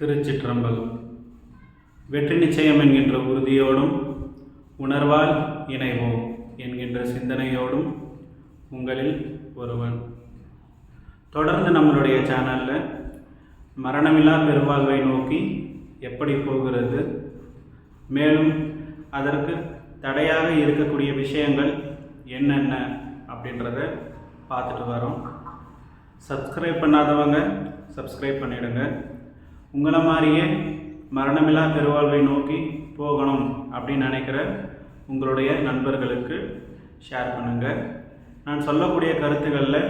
திருச்சிற்றம்பலம். வெற்றி நிச்சயம் என்கின்ற உறுதியோடும் உணர்வால் இணைவோம் என்கின்ற சிந்தனையோடும் உங்களில் ஒருவன். தொடர்ந்து நம்மளுடைய சேனலில் மரணமில்லா பெருவாழ்வை நோக்கி எப்படி போகிறது, மேலும் அதற்கு தடையாக இருக்கக்கூடிய விஷயங்கள் என்னென்ன அப்படின்றத பார்த்துட்டு வரோம். சப்ஸ்கிரைப் பண்ணாதவங்க சப்ஸ்கிரைப் பண்ணிவிடுங்க. உங்களை மாதிரியே மரணமில்லா பெருவாழ்வை நோக்கி போகணும் அப்படின்னு நினைக்கிற உங்களுடைய நண்பர்களுக்கு ஷேர் பண்ணுங்கள். நான் சொல்லக்கூடிய கருத்துக்களில்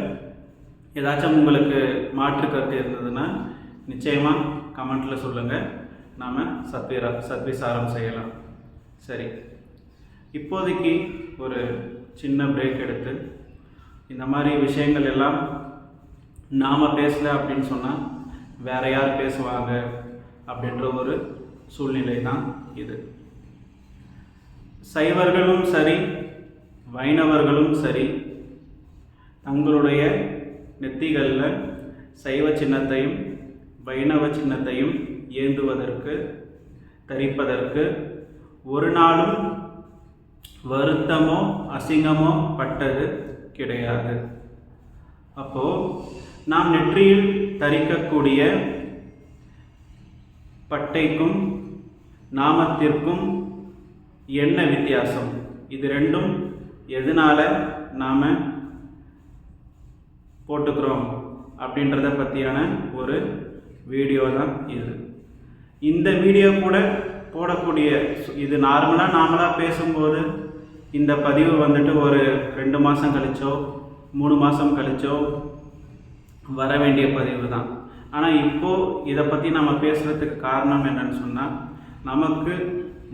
ஏதாச்சும் உங்களுக்கு மாற்று கருத்து இருந்ததுன்னா நிச்சயமாக கமெண்ட்டில் சொல்லுங்கள். நாம் சத்விசாரம் செய்யலாம். சரி, இப்போதைக்கு ஒரு சின்ன பிரேக் எடுத்து இந்த மாதிரி விஷயங்கள் எல்லாம் நாம் பேசலை அப்படின்னு சொன்னால் வேறு யார் பேசுவாங்க அப்படின்ற ஒரு சூழ்நிலை தான் இது. சைவர்களும் சரி வைணவர்களும் சரி தங்களுடைய நெத்திகளில் சைவ சின்னத்தையும் வைணவ சின்னத்தையும் ஏந்துவதற்கு தரிப்பதற்கு ஒரு நாளும் வருத்தமோ அசிங்கமோ பட்டது கிடையாது. அப்போது நாம் நெற்றியில் தரிக்கக்கூடிய பட்டைக்கும் நாமத்திற்கும் என்ன வித்தியாசம், இது ரெண்டும் எதனால் நாம் போட்டுக்கிறோம் அப்படின்றத பற்றியான ஒரு வீடியோ தான் இது. இந்த வீடியோ கூட போடக்கூடிய, இது நார்மலாக பேசும்போது இந்த பதிவு வந்துட்டு ஒரு 2 மாதம் கழிச்சோ 3 மாதம் கழிச்சோ வர வேண்டிய பதிவு தான். ஆனால் இப்போது இதை பற்றி நம்ம பேசுகிறதுக்கு காரணம் என்னன்னு சொன்னால், நமக்கு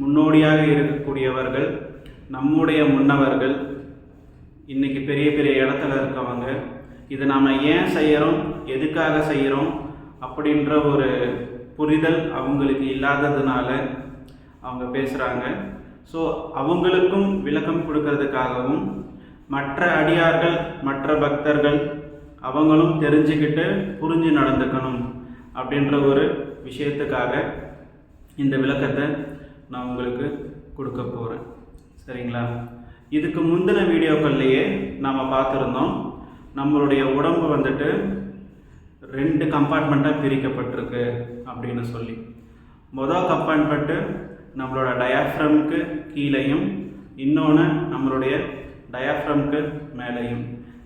முன்னோடியாக இருக்கக்கூடியவர்கள், நம்முடைய முன்னவர்கள், இன்றைக்கி பெரிய பெரிய இடத்துல இருக்கவங்க, இதை நாம் ஏன் செய்கிறோம், எதுக்காக செய்கிறோம் அப்படின்ற ஒரு புரிதல் அவங்களுக்கு இல்லாததுனால அவங்க பேசுகிறாங்க. ஸோ அவங்களுக்கும் விளக்கம் கொடுக்கறதுக்காகவும் மற்ற அடியார்கள் மற்ற பக்தர்கள் அவங்களும் தெரிஞ்சுக்கிட்டு புரிஞ்சு நடந்துக்கணும் அப்படின்ற ஒரு விஷயத்துக்காக இந்த விளக்கத்தை நான் உங்களுக்கு கொடுக்க போகிறேன். சரிங்களா? இதுக்கு முந்தின வீடியோக்கள்லையே நாம் பார்த்துருந்தோம், நம்மளுடைய உடம்பு வந்துட்டு 2 கம்பார்ட்மெண்ட்டாக பிரிக்கப்பட்டிருக்கு அப்படின்னு சொல்லி. மொதல் கம்பார்ட்மெண்ட்டு நம்மளோட டயாஃப்ரம்க்கு கீழேயும், இன்னொன்று நம்மளுடைய டயாஃப்ரம்க்கு மேலேயும்.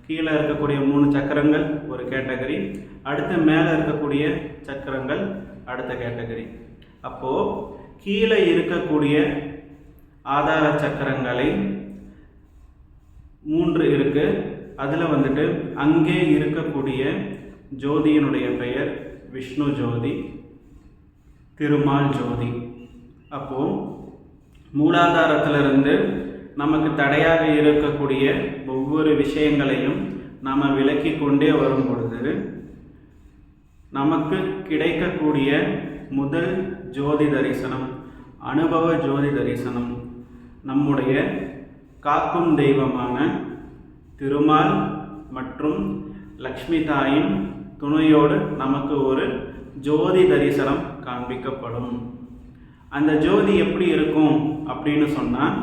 கீழே இருக்கக்கூடிய 3 சக்கரங்கள் ஒரு கேட்டகரி, அடுத்து மேலே இருக்கக்கூடிய சக்கரங்கள் அடுத்த கேட்டகரி. அப்போது கீழே இருக்கக்கூடிய ஆதார சக்கரங்களை 3 இருக்குது. அதில் வந்துட்டு அங்கே இருக்கக்கூடிய ஜோதியினுடைய பெயர் விஷ்ணு ஜோதி, திருமால் ஜோதி. அப்போது மூலாதாரத்திலிருந்து நமக்கு தடையாக இருக்கக்கூடிய ஒவ்வொரு விஷயங்களையும் நாம் விலக்கி கொண்டே வரும் பொழுது நமக்கு கிடைக்கக்கூடிய முதல் ஜோதி தரிசனம், அனுபவ ஜோதி தரிசனம், நம்முடைய காக்கும் தெய்வமான திருமால் மற்றும் லக்ஷ்மி தாயின் துணையோடு நமக்கு ஒரு ஜோதி தரிசனம் காண்பிக்கப்படும். அந்த ஜோதி எப்படி இருக்கும் அப்படின்னு சொன்னால்,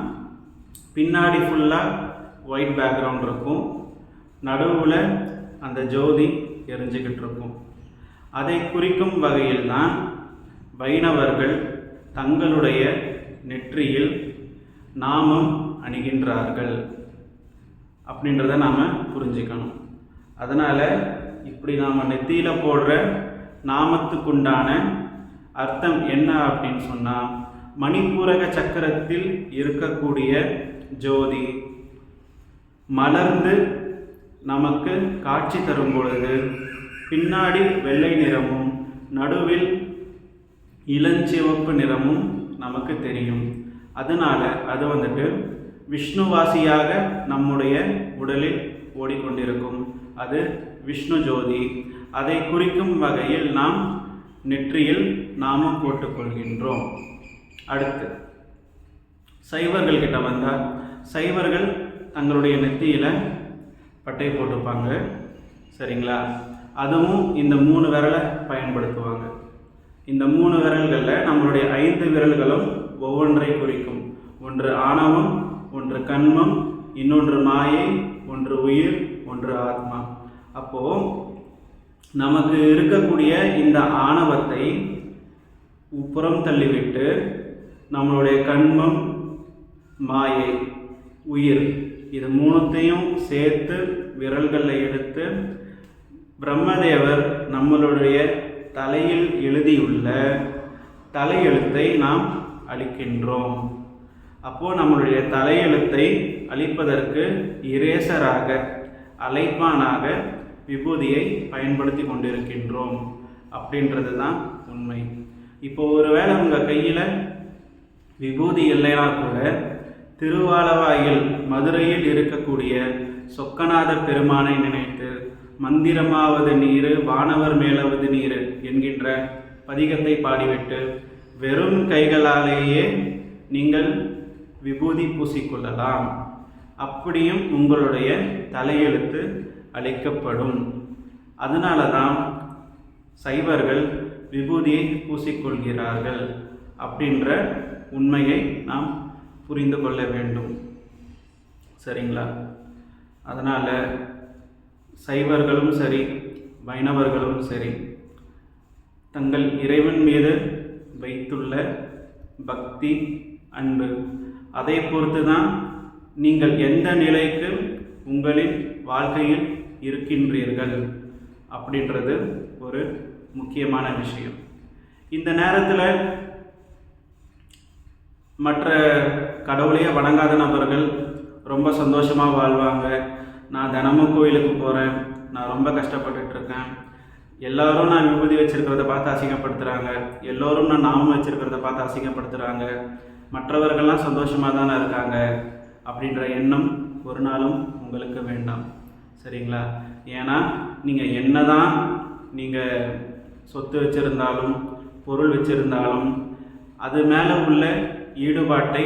பின்னாடி ஃபுல்லாக ஒயிட் பேக்ரவுண்ட் இருக்கும், நடுவில் அந்த ஜோதி எரிஞ்சுக்கிட்டு இருக்கும். அதை குறிக்கும் வகையில் தான் வைணவர்கள் தங்களுடைய நெற்றியில் நாமம் அணிகின்றார்கள் அப்படின்றத நாம் புரிஞ்சுக்கணும். அதனால் இப்படி நாம் நெத்தியில் போடுற நாமத்துக்குண்டான அர்த்தம் என்ன அப்படின்னு சொன்னால், மணிப்பூரக சக்கரத்தில் இருக்கக்கூடிய ஜோதி மலர்ந்து நமக்கு காட்சி தரும் பொழுது பின்னாடி வெள்ளை நிறமும் நடுவில் இளஞ்சிவப்பு நிறமும் நமக்கு தெரியும். அதனால் அது வந்துட்டு விஷ்ணுவாசியாக நம்முடைய உடலில் ஓடிக்கொண்டிருக்கும். அது விஷ்ணு ஜோதி. அதை குறிக்கும் வகையில் நாம் நெற்றியில் நாமம் போட்டுக்கொள்கின்றோம். அடுத்து சைவர்கள்கிட்ட வந்தால், சைவர்கள் தங்களுடைய நெத்தியில் பட்டை போட்டுப்பாங்க. சரிங்களா? அதுவும் இந்த 3 விரலை பயன்படுத்துவாங்க. இந்த 3 விரல்களில் நம்மளுடைய 5 விரல்களும் ஒவ்வொன்றை குறிக்கும். ஒன்று ஆணவம், ஒன்று கண்மம், இன்னொன்று மாயை, ஒன்று உயிர், ஒன்று ஆத்மா. அப்போது நமக்கு இருக்கக்கூடிய இந்த ஆணவத்தை புறம் தள்ளிவிட்டு நம்மளுடைய கண்மம், மாயை, உயிர் இது 3த்தையும் சேர்த்து விரல்களில் எடுத்து பிரம்மதேவர் நம்மளுடைய தலையில் எழுதியுள்ள தலையெழுத்தை நாம் அளிக்கின்றோம். அப்போது நம்மளுடைய தலையெழுத்தை அளிப்பதற்கு இரேசராக, அழைப்பானாக விபூதியை பயன்படுத்தி கொண்டிருக்கின்றோம் அப்படின்றது தான் உண்மை. இப்போ ஒருவேளை உங்கள் கையில் விபூதி இல்லைனா கூட திருவாலவாயில் மதுரையில் இருக்கக்கூடிய சொக்கநாத பெருமானை நினைத்து மந்திரமாவது நீரு வானவர் மேலாவது நீரு என்கின்ற பதிகத்தை பாடிவிட்டு வெறும் கைகளாலேயே நீங்கள் விபூதி பூசிக்கொள்ளலாம். அப்படியும் உங்களுடைய தலையெழுத்து அளிக்கப்படும். அதனால தான் சைவர்கள் விபூதியை பூசிக்கொள்கிறார்கள் அப்படின்ற உண்மையை நாம் புரிந்து கொள்ள வேண்டும். சரிங்களா? அதனால் சைவர்களும் சரி, வைணவர்களும் சரி, தங்கள் இறைவன் மீது வைத்துள்ள பக்தி, அன்பு, அதை பொறுத்து தான் நீங்கள் எந்த நிலைக்கு உங்களின் வாழ்க்கையில் இருக்கின்றீர்கள் அப்படின்றது ஒரு முக்கியமான விஷயம். இந்த நேரத்தில் மற்ற கடவுளையே வணங்காத நபர்கள் ரொம்ப சந்தோஷமாக வாழ்வாங்க. நான் தினமும் கோயிலுக்கு போகிறேன், நான் ரொம்ப கஷ்டப்பட்டுட்ருக்கேன், எல்லோரும் நான் விபூதி வச்சுருக்கிறத பார்த்து அசிங்கப்படுத்துகிறாங்க, எல்லோரும் நான் நாமம் வச்சுருக்கிறத பார்த்து அசிங்கப்படுத்துகிறாங்க, மற்றவர்கள்லாம் சந்தோஷமாக தானே இருக்காங்க அப்படின்ற எண்ணம் ஒரு நாளும் உங்களுக்கு வேண்டாம். சரிங்களா? ஏன்னா நீங்கள் என்ன தான் நீங்கள் சொத்து வச்சுருந்தாலும் பொருள் வச்சுருந்தாலும் அது மேலே உள்ள ஈடுபாட்டை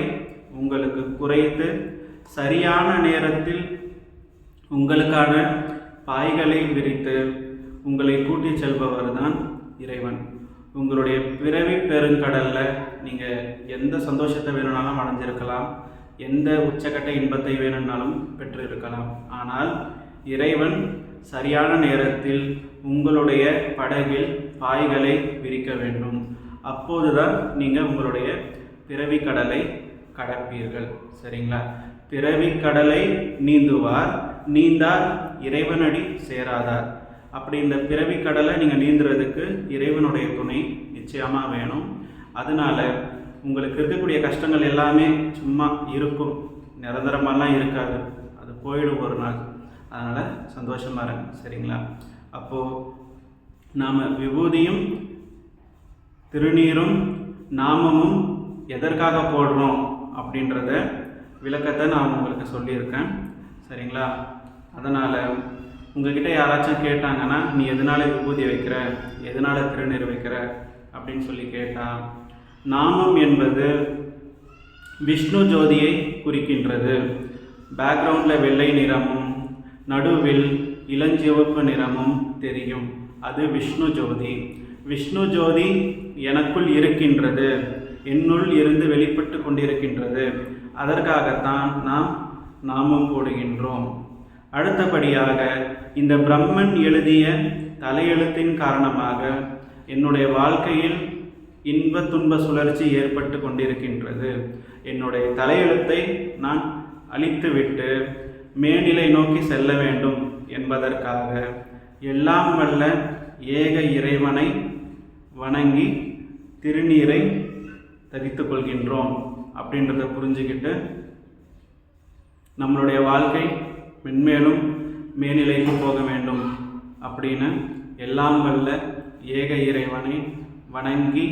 உங்களுக்கு குறைத்து சரியான நேரத்தில் உங்களுக்கான பாய்களை விரித்து உங்களை கூட்டி செல்பவர் தான் இறைவன். உங்களுடைய பிறவி பெருங்கடலில் நீங்கள் எந்த சந்தோஷத்தை வேணும்னாலும் அடைஞ்சிருக்கலாம், எந்த உச்சக்கட்ட இன்பத்தை வேணும்னாலும் பெற்று இருக்கலாம். ஆனால் இறைவன் சரியான நேரத்தில் உங்களுடைய படகில் பாய்களை விரிக்க வேண்டும். அப்போதுதான் நீங்கள் உங்களுடைய பிறவி கடலை கடப்பீர்கள். சரிங்களா? பிறவி கடலை நீந்துவார், நீந்தார் இறைவனடி சேராதார். அப்படி இந்த பிறவி கடலை நீங்கள் நீந்துறதுக்கு இறைவனுடைய துணை நிச்சயமாக வேணும். அதனால் உங்களுக்கு இருக்கக்கூடிய கஷ்டங்கள் எல்லாமே சும்மா இருக்கும், நிரந்தரமாலாம் இருக்காது, அது போயிடும் ஒரு நாள். அதனால் சந்தோஷமாக இருங்க. சரிங்களா? அப்போது நாம் விபூதியும் திருநீரும் நாமமும் எதற்காக போடுறோம் அப்படின்றத விளக்கத்தை நான் உங்களுக்கு சொல்லியிருக்கேன். சரிங்களா? அதனால் உங்கள்கிட்ட யாராச்சும் கேட்டாங்கன்னா நீ எதனால் விபூதி வைக்கிற, எதனால் திருநீர் வைக்கிற அப்படின்னு சொல்லி கேட்டால், நாமம் என்பது விஷ்ணு ஜோதியை குறிக்கின்றது. பேக்ரவுண்டில் வெள்ளை நிறமும் நடுவில் இளஞ்சிவப்பு நிறமும் தெரியும், அது விஷ்ணு ஜோதி. விஷ்ணு ஜோதி எனக்குள் இருக்கின்றது, என்னுள் இருந்து வெளிப்பட்டு கொண்டிருக்கின்றது. அதற்காகத்தான் நாம் நாமம் போடுகின்றோம். அடுத்தபடியாக இந்த பிரம்மன் எழுதிய தலையெழுத்தின் காரணமாக என்னுடைய வாழ்க்கையில் இன்ப துன்ப சுழற்சி ஏற்பட்டு கொண்டிருக்கின்றது. என்னுடைய தலையெழுத்தை நான் அழித்துவிட்டு மேல்நிலை நோக்கி செல்ல வேண்டும் என்பதற்காக எல்லாம் வல்ல ஏக இறைவனை வணங்கி திருநீரை தரித்து கொள்கின்றோம் அப்படின்றத புரிஞ்சுக்கிட்டு நம்மளுடைய வாழ்க்கை மென்மேலும் மேல்நிலைக்கு போக வேண்டும் அப்படின்னு எல்லாம் வல்ல ஏக இறைவனை வணங்கி,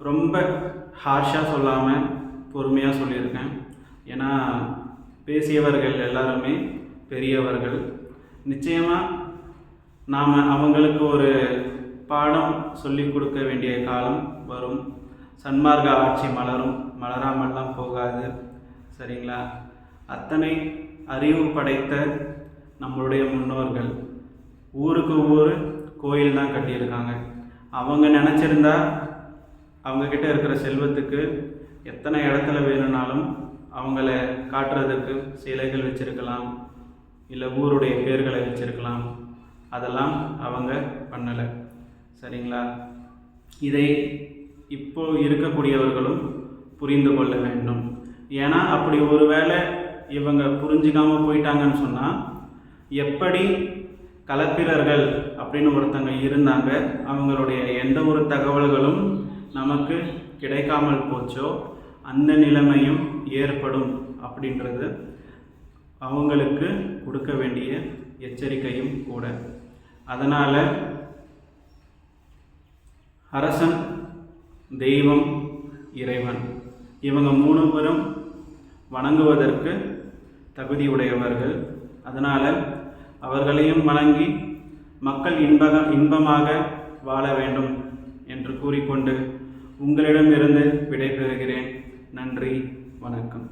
ரொம்ப ஹார்ஷாக சொல்லாமல் பொறுமையாக சொல்லியிருக்கேன். ஏன்னா பேசியவர்கள் எல்லாருமே பெரியவர்கள். நிச்சயமாக நாம் அவங்களுக்கு ஒரு பாடம் சொல்லி கொடுக்க வேண்டிய காலம் வரும். சன்மார்க்க ஆட்சி மலரும், மலராமல்லாம் போகாது. சரிங்களா? அத்தனை அறிவு படைத்த நம்மளுடைய முன்னோர்கள் ஊருக்கு ஊர் கோயில் தான் கட்டியிருக்காங்க. அவங்க நினச்சிருந்தா அவங்கக்கிட்ட இருக்கிற செல்வத்துக்கு எத்தனை இடத்துல வேணும்னாலும் அவங்கள காட்டுறதுக்கு சிலைகள் வச்சுருக்கலாம், இல்லை ஊருடைய பேர்களை வச்சுருக்கலாம். அதெல்லாம் அவங்க பண்ணலை. சரிங்களா? இதை இப்போ இருக்கக்கூடியவர்களும் புரிந்து கொள்ள வேண்டும். ஏன்னா அப்படி ஒரு வேளை இவங்க புரிஞ்சிக்காமல் போயிட்டாங்கன்னு சொன்னால், எப்படி களப்பிரர்கள் அப்படின்னு ஒருத்தங்க இருந்தாங்க, அவங்களுடைய எந்த ஒரு தகவல்களும் நமக்கு கிடைக்காமல் போச்சோ அந்த நிலைமையும் ஏற்படும் அப்படின்றது அவங்களுக்கு கொடுக்க வேண்டிய எச்சரிக்கையும் கூட. அதனால் அரசன், தெய்வம், இறைவன் இவங்க 3 பேரும் வணங்குவதற்கு தகுதியுடையவர்கள். அதனால் அவர்களையும் வணங்கி மக்கள் இன்பமாக வாழ வேண்டும் என்று கூறிக்கொண்டு உங்களிடமிருந்து விடைபெறுகிறேன். நன்றி, வணக்கம்.